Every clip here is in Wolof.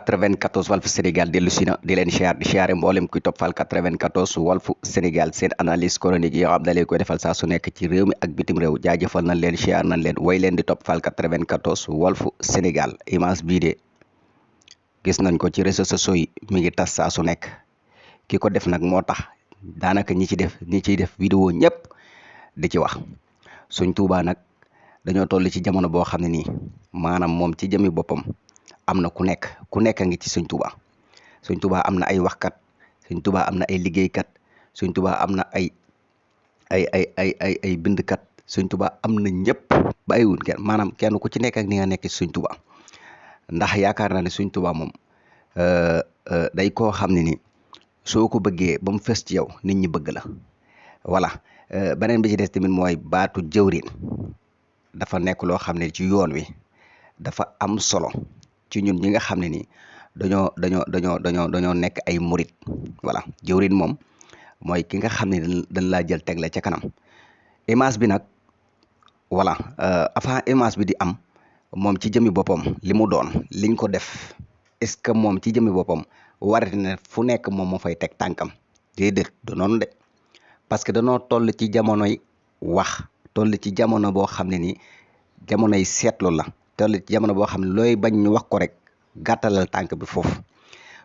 94 Walf Sénégal dellu si na di leen siyaar di siyaare mboolem kuy toppal 94 Walf Sénégal seen analyse chronique yi nga xam ne leen koy defal saa su nekk ci réew mi ak bitim réew jaajëfal nañ leen siyaar nañ leen way leen di toppal 94 Walf Sénégal image bii de gis nañ ko ci réseaux sociaux yi mi ngi tas saa su nekk ki ko def nag moo tax daanaka ñi ciy def vidéo ñëpp di ci wax Sëñ Tuubaa nag dañoo toll ci jamono boo xam ne nii maanaam moom ci jëmi boppam am na ku nekk a ngi ci Sëñ Tuubaa am na ay waxkat Sëñ Tuubaa am na ay liggéeykat Sëñ Tuubaa am na ay bindkat Sëñ Tuubaa am na ñëpp bàyyiwul kenn maanaam kenn ku ci nekk ak ni nga nekk ci Sëñ Tuubaa ndax yaakaar naa ne Sëñ Tuubaa moom day koo xam ne ni soo ko bëggee ba mu fës ci yow nit ñi bëgg la voilà beneen bi ci des tamit mooy baatu jëwriñ dafa nekk loo xam ne ci yoon wi dafa am solo ci ñun ñi nga xam ne ni dañoo nekk ay murit voilà jëwriñ moom mooy ki nga xam ne dañ laa jël teg la ca kanam image bi nag voilà avant image bi di am moom ci jëmi boppam li mu doon liñ ko def est-ce que moom ci jëmi boppam warati ne fu nekk moom moo fay teg tànkam déedéet du noonu de parce que danoo toll ci jamonoy wax toll ci jamono boo xam ne ni jamonoy seetlu la toll ci jamono boo xam ne looy bañ ñu wax ko rek gàttalal tànk bi foofu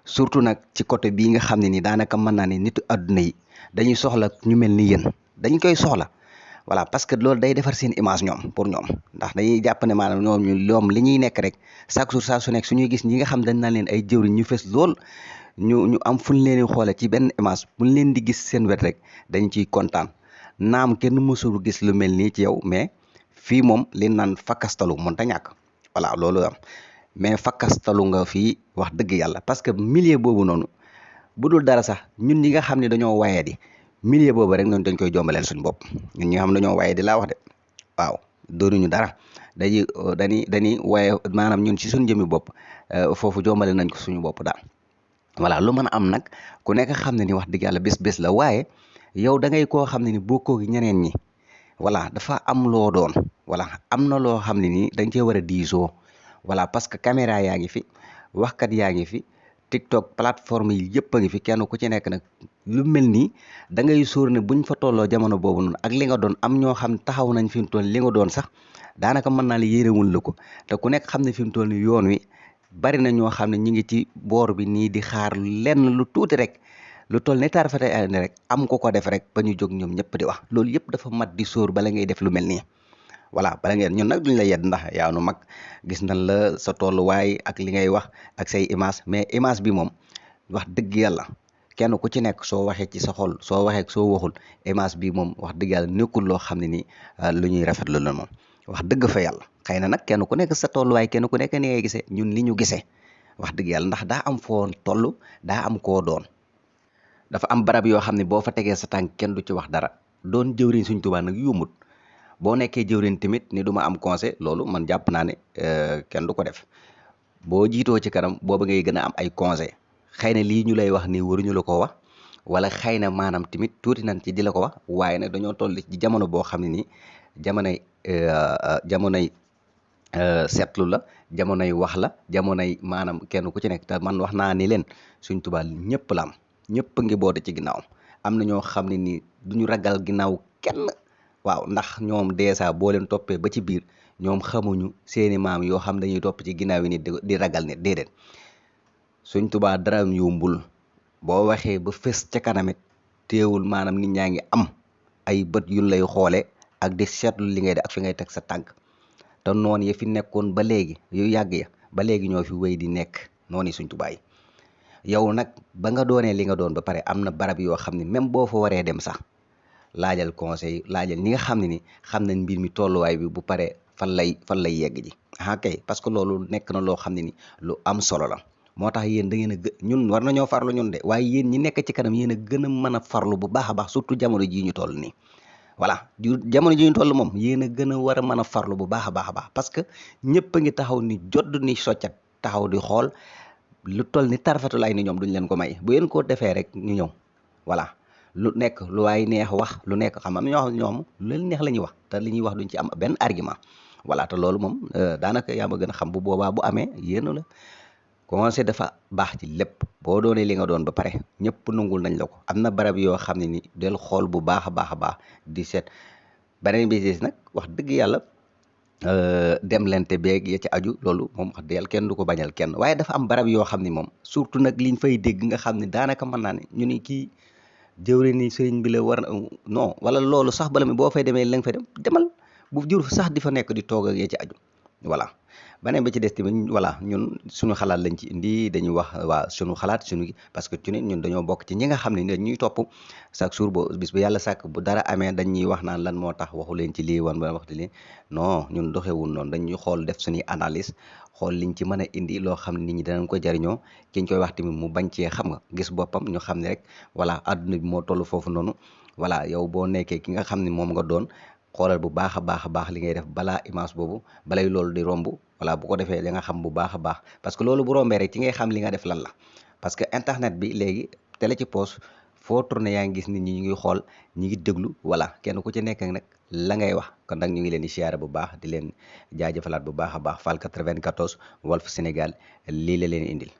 surtout nag ci côté bii nga xam ne ni daanaka mën naa ne nitu àdduna yi dañuy soxla ñu mel ni yéen dañ koy soxla voilà parce que loolu day defar seen image ñoom pour ñoom ndax dañuy jàpp ne maanaam ñoom li ñuy nekk rek chaque jour saa su nekk suñuy gis ñi nga xam dañ naan leen ay jëwriñ ñu fes lool ñu am fuñ leen di xoole ci benn image buñ leen di gis seen wet rek dañ ciy kontaan naam kenn mësul gis lu mel nii ci yow mais fii moom li naan fakkastalu mën ta ñàkk voilà loolu am mais fakkastalu nga fii wax dëgg yàlla parce que milieu boobu noonu bu dul dara sax ñun ñi nga xam ne dañoo waye di milieu boobu rek noonu dañ koy jombaleel suñu bopp ñun ñi nga xam ne dañoo waye di laa wax de waaw doonuñu dara dañuy waye maanaam ñun ci suñu jëmi bopp foofu jombale nañ ko suñu bopp daal voilà lu mën a am nag ku nekk xam ne ni wax dëgg yàlla bés la waaye yow da ngay koo xam ne ni bokkoo gi ñeneen ñi voilà dafa am loo doon voilà am na loo xam ne nii dañ cee war a diisoo voilà parce que caméra yaa ngi fi waxkat yaa ngi fi TikTok plateforme yi yëpp a ngi fi kenn ku ci nekk nag lu mel nii da ngay sóor ne buñ fa tolloo jamono boobu noonu ak li nga doon am ñoo xam taxaw nañ fi mu toll li nga doon sax daanaka mën naa la yéenewul la ko te ku nekk xam ne fi mu toll ni yoon wi bari na ñoo xam ne ñi ngi ci boor bi nii di xaar lenn lu tuuti rek lu toll ne tarfate ay ne rek am ko def rek ba ñu jóg ñoom ñëpp di wax loolu yëpp dafa mat di sóor bala ngay def lu mel nii voilà bala ngeen ñun nag duñ la yedd ndax yaa nu mag gis nañ la sa tolluwaay ak li ngay wax ak say image mais image bi moom wax dëgg yàlla kenn ku ci nekk soo waxee ci sa xol soo waxee soo waxul image bi moom wax dëgg yàlla nekkul loo xam ne ni lu ñuy rafetlu la moom wax dëgg fa yàlla xëy na nag kenn ku nekk sa tolluwaay kenn ku nekk ni ngay gisee ñun li ñu gisee wax dëgg yàlla ndax daa am foo toll daa am koo doon dafa am barab yoo xam ne boo fa tegee sa tànk kenn du ci wax dara doon jëwriñ Sëñ Tuubaa nag yombut boo nekkee jëwriñ tamit ni du ma am conseil loolu man jàpp naa ne kenn du ko def boo jiitoo ci kanam booba ngay gën a am ay conseil xëy na lii ñu lay wax nii waruñu la ko wax wala xëy na maanaam tamit tuuti nañ ci di la ko wax waaye nag dañoo toll ci jamono boo xam ne nii jamonoy seetlu la jamonoy wax la jamonoy maanaam kenn ku ci nekk te man wax naa ni leen Sëñ Tuubaa ñëpp la am ñëpp ngi boote ci ginnaaw am na ñoo xam ne nii duñu ragal ginnaaw kenn waaw ndax ñoom dèjà boo leen toppee ba ci biir ñoom xamuñu seeni maam yoo xam dañuy topp ci ginnaaw yi nit di ragal nit déedéet Sëñ Tuubaa daraam yombul boo waxee ba fës ca kanamit teewul maanaam nit ñaa ngi am ay bët yuñ lay xoole ak di seetlu li ngay def ak fi ngay teg sa tànk te noonu ya fi nekkoon ba léegi yu yàgg ya ba léegi ñoo fi wéy di nekk noonu yi Sëñ Tuubaa yi yow nag ba nga doonee li nga doon ba pare am na barab yoo xam ne même boo fa waree dem sax laajal conseil laajal ñi nga xam ne ni xam nañ mbir mi tolluwaay bi bu pare fan lay yegg ji kay parce que loolu nekk na loo xam ne ni lu am solo la moo tax yéen da ngeen a ñun war nañoo farlu ñun de waaye yéen ñi nekk ci kanam yéen a gën a mën a farlu bu baax a baax surtout jamono jii ñu toll nii voilà jamono ji ñu toll moom yéen a gën a war a mën a farlu bu baax a baax a baax parce que ñëpp a ngi taxaw ni jodd ni soccat taxaw di xool lu toll ni tarfatulaay ni ñoom duñ leen ko may bu yéen ko defee rek ñu ñëw voilà lu nekk lu waay neex wax lu nekk xam am ñoo xam ñoom lu leen neex la ñuy wax te li ñuy wax duñ ci am benn argument voilà te loolu moom daanaka yaa ma gën a xam bu boobaa bu amee yéen la conseil dafa baax ci lépp. boo doonee li nga doon ba pare ñëpp nangul nañ la ko. am na barab yoo xam ne ni del xool bu baax a baax a baax di seet. beneen bi des nag wax dëgg yàlla dem lente beeg ya ci aju loolu moom wax dëgg yàlla kenn du ko bañal kenn, waaye dafa am barab yoo xam ni moom surtout nag liñ fay dégg nga xam ne daanaka mën naa ne ñu ni kii jëwre ni sëriñ bi la war non wala loolu sax bala mi boo fay demee la nga fay demal bu jur sax di fa nekk di toog ak ya ci aju. voilà beneen bi ci des tamit voilà ñun suñu xalaat lañ ci indi dañuy wax waa suñu xalaat suñu parce que ci ñun dañoo bokk ci ñi nga xam ne dañuy topp chaque jour bo bis bu yàlla sàkk bu dara amee dañuy wax naan lan moo tax waxu leen ci lii wan ba waxtu lii non ñun doxewul noonu dañuy xool def suñuy analyse xool liñ ci mën a indi loo xam ne nit ñi danañ ko jariñoo kiñ koy wax tamit mu bañ cee xam nga gis boppam ñu xam ne rek voilà adduna bi moo toll foofu noonu. voilà yow boo nekkee ki nga xam ne moom nga doon xoolal bu baax a baax li ngay def balaa image boobu balay loolu di romb. voilà bu ko defee da nga xam bu baax a baax parce que loolu bu rombee rek ci ngay xam li nga def lan la. parce que internet bi léegi télé ci poche foo tourné yaa ngi gis nit ñi ñu ngi xool ñi ngi déglu voilà kenn ku ci nekk nag la ngay wax kon nag ñu ngi leen di siyaare bu baax di leen jaajëfalaat bu baax a baax Fall 94 Walf Sénégal lii la leen indil.